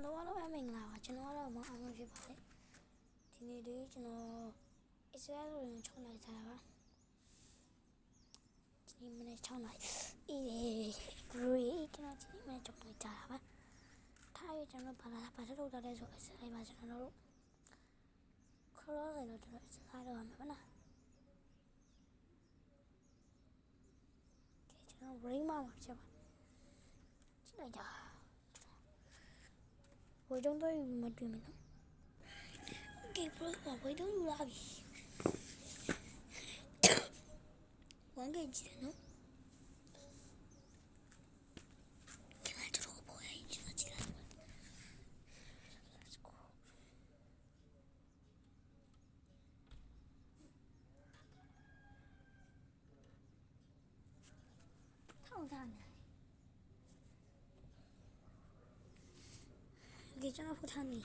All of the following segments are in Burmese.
Hello, hello, em mình là channel là mọi người sẽ phải thì này đấy channel Israel rồi trong này sao á thì mình trong này rồi channel thì mình trong này sao á thay channel bà sẽ đâu ra đây rồi Israel bà channel đâu không có gì đâu channel Israel rồi mà nè cái channel ring mà sao chứ này giờ với trong tôi mà tụi mình cái bữa với đúng là quán cái gì nữa cái này cho nó bồi hay chứ chỉ là thằng thằng này cái cho nó phụ thằng này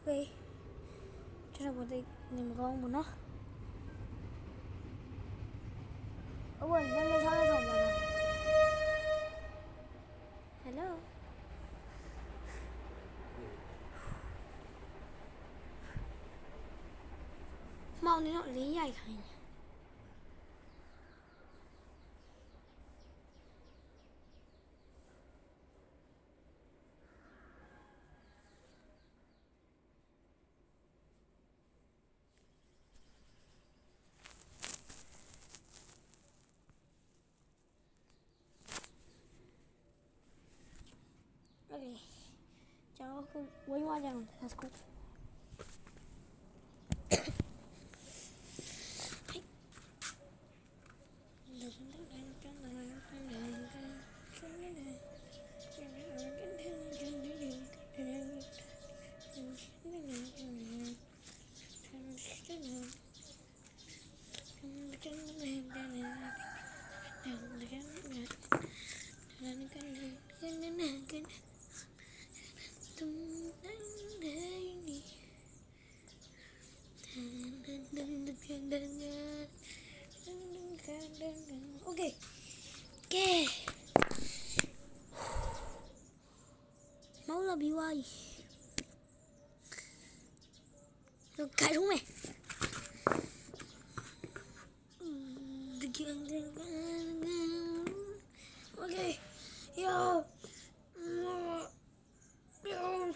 ok cho nó một tí nhìn con của nó ôi lên lên cho nó thòng vào hello mau đến họ lý nhảy khởi ok cho nó quay qua rằng let's go ok ok máu là bị quay rồi cài đúng mày ok yo yo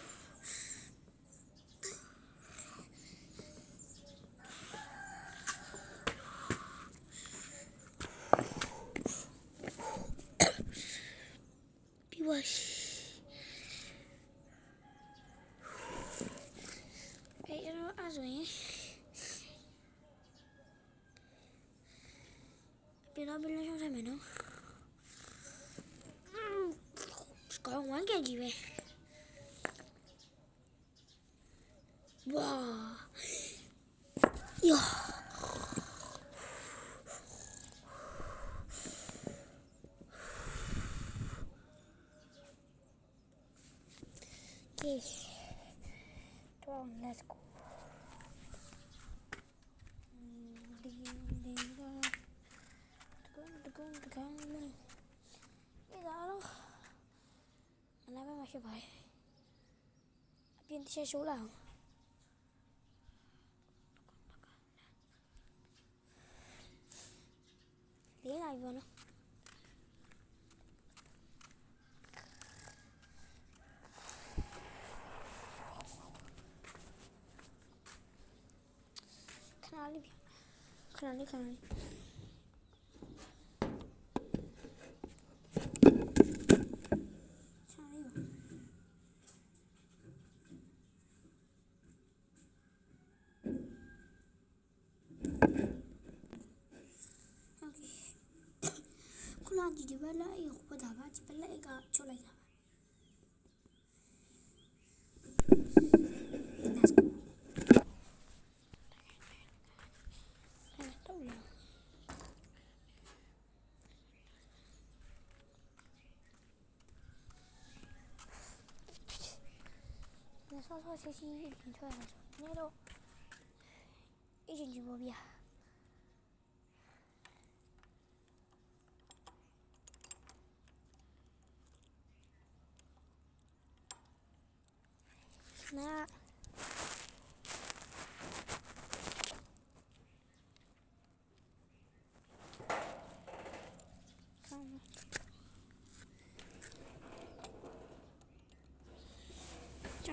bị quay cái nó ăn rồi bên đó bên đó không sao mày nó có quán cái gì vậy wow yo okay come on let's go bây giờ đó anh em mà sẽ phải biên xe số nào lấy lại vừa nó khăn đi con gì thì bên lại không có thả ba chỉ bên lại cả chỗ này cả 서서 제시 인터넷에서 내로 이젠 주법이야 ကျွန်တော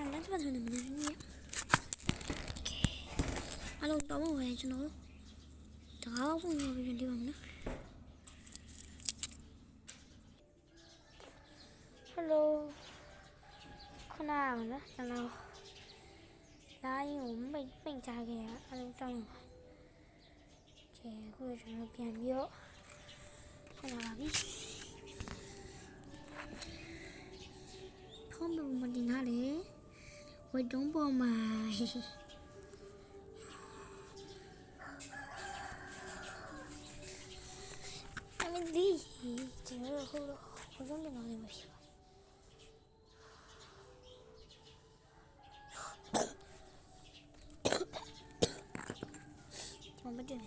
်လက်ထပ်နေမှာနေအလုံးတော့မဝင်ကျွန်တော်တကားပုံရပြီးဒီပါမနော်ဟယ်လိုခဏမနော်ကျွန်တော်လိုင်းကိုမိတ်ထားခဲ့ရအလုံးတောင်းပါကဲခုကျွန်တော်ပြန်ပြီးတော့ခဏပါပြီဖုန်းမမတင်ထားလေဝတ်တုံးပေါ်မှာဒီကျွန်တော်ဟိုဆုံးနေနေမှာဖြစ်ပါမတင်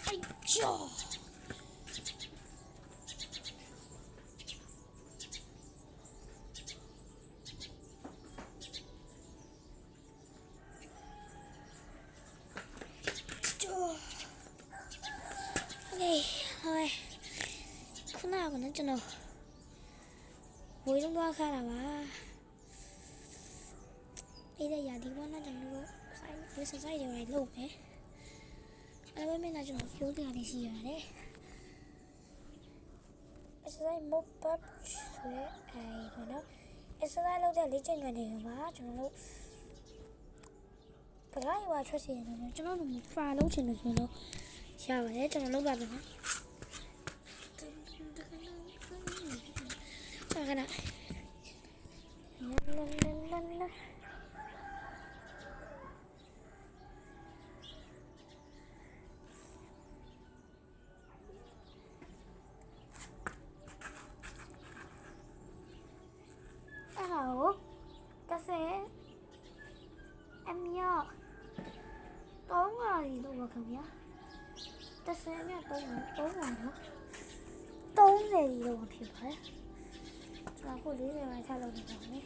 အိုက်ဂျောခုနကကျွန်တော်ဝေးလုံးသွားခါတာပါအဲ့ဒါရာဒီဘောနဲ့ကျွန်တော်ဆိုင်တွေလုပ်မယ်အဲ့ဒါမဲ့ကျွန်တော်ပြောပြရလေးရှိရတယ်အဲ့ဒါမော့ပတ်ဆွဲအဲ့ဘာနော်အဲ့ဒါလောက်တဲ့လေးချိန်ကနေပါကျွန်တော်တို့ပရိုက်ဝါထွက်စီရတယ်ကျွန်တော်တို့ဖာလုံးချင်တယ်ဆိုတော့ရပါတယ်ကျွန်တော်လုပ်ပါမယ်ခဏတဆယ်အမြောက်3ပါးလို့ပါခင်ဗျာတဆယ်အမြောက်3ပါနော်30လို့ဖြစ်ပါတယ်ကျွန်တော်40ပါချလို့နေပါမယ်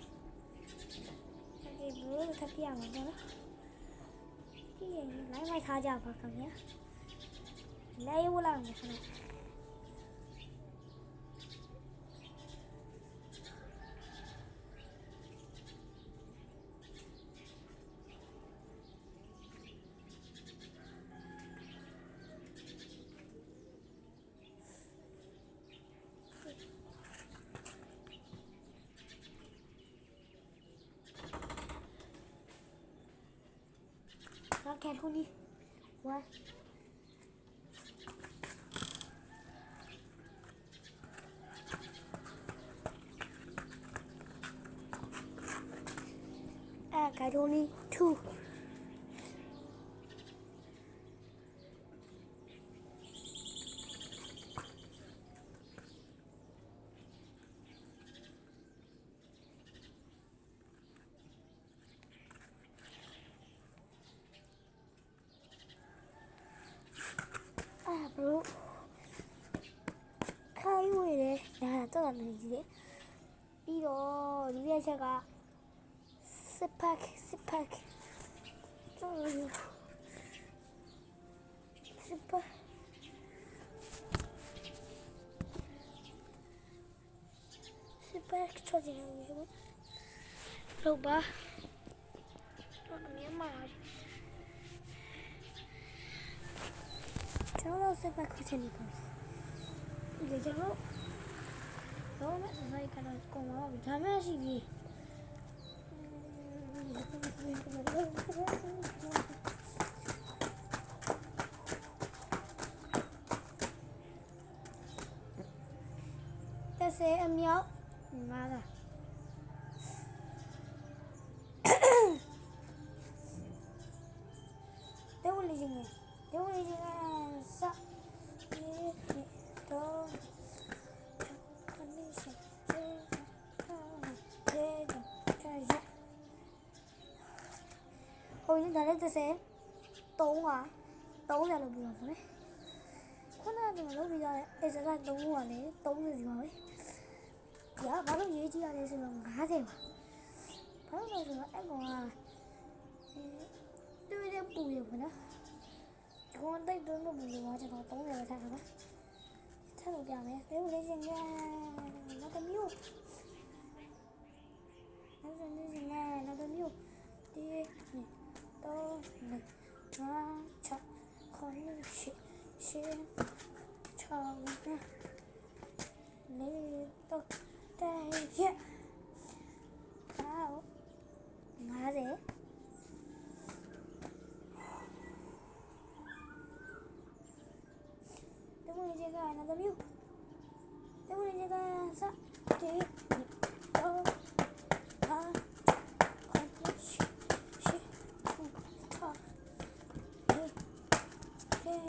ဒီဘလို့ထပ်ပြရမှာနော်ဒီရင်လိုက်လိုက်ထားကြပါခင်ဗျာလဲဝလာမယ်ခင်ဗျာCarefully. What? Got only 2. Bro, kai ui de, ya to la ni de. Pero, ni de chega. Sipak. Sipak. Sipak cho di na ni. Lo ba. To ni ma.ကျွန်တော်စပတ်ခချင်နေပါဒီကျွန်တော်တော့မဆိုင်ကတော့ကောင်းပါပြီဒါမှရှိပြီ30အမြောက်5ကတေဝလီချင်းစတော့ဟိုဒါလည်း30 3လို့ပြောမယ်ခုနကကျွန်တော်လုပ်ပြကြတဲ့အဲ့စက3ကလည်း30စီပါပဲ။ဒါဘာလို့ရေးကြည့်ရလဲဆိုတော့50ပါ ဘာလို့လဲဆိုတော့အဲ့ကောင်ကတွေ့တဲ့ပူရပါနော်ဒီကောင်တိုက်တွန်းလို့ပူရမှာကျွန်တော်30ပဲထားတာပါထပ်လို့ပြမယ်ဘယ်လိုလဲရှင်ကနောက်တစ်မျိုးနောက်တစ်မျိုးနောက်တစ်မျိုးဒီတော့ငါချခေါင်းရှိရှင်းချောင်းနေတော့တဲ့ရအော်ငါးတယ်တမန်ကြီးကနောက်တစ်မျိုးတမန်ကြီးကစတေးတော့ဟာခေါင်းရှိရှင်းချောင်း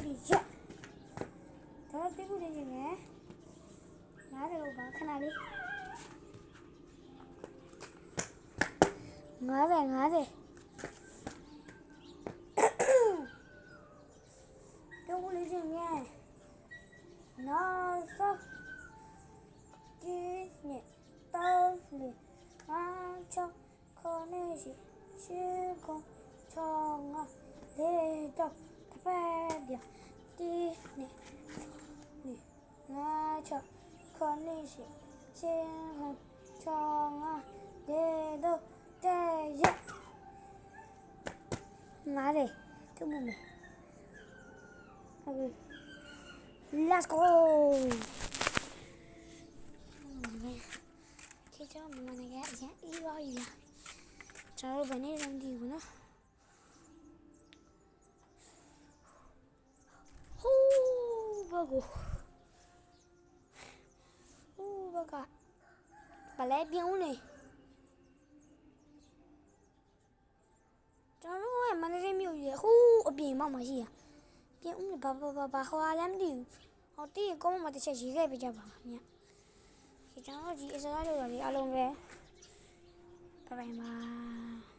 နေရတော့တေးဘူးနေငယ်ငါးတယ်လို့ပါခဏလေး50တော့ဘူးလေးချင်းမြန်နောက်ဆုံးဒီနေ့တော့လေအားချခေါ်နေရှိကိုချောင်းလေတော့တဖက်ပြဒီနေ့ငါချခေါ်နေရှိကိုချောင်းလေတော့တဲ့ရနားလေတူမမေဟုတ်ပြီ let's go ခေချောမမနေကအရင်အေးပါပြီလားကျွန်တော်ဘယ်နေ့လုံးဒီဘူးနော်ဟိုးဘာကိုဟိုးဘာကဘာလဲပြောင်းနေကျွန်တော်ကမန္တလေးမြို့ကြီးဟိုးအပြင်မှာမရှိရပြင်ဦးဘာဟောလည်းမသိဘူးဟောတီးကောင်းမှတစ်ချက်ရေးခဲ့ပြကြပါမြတ်ဒီကျွန်တော်ဒီအစားရတော့လေအလုံးပဲဘိုင်ဘိုင်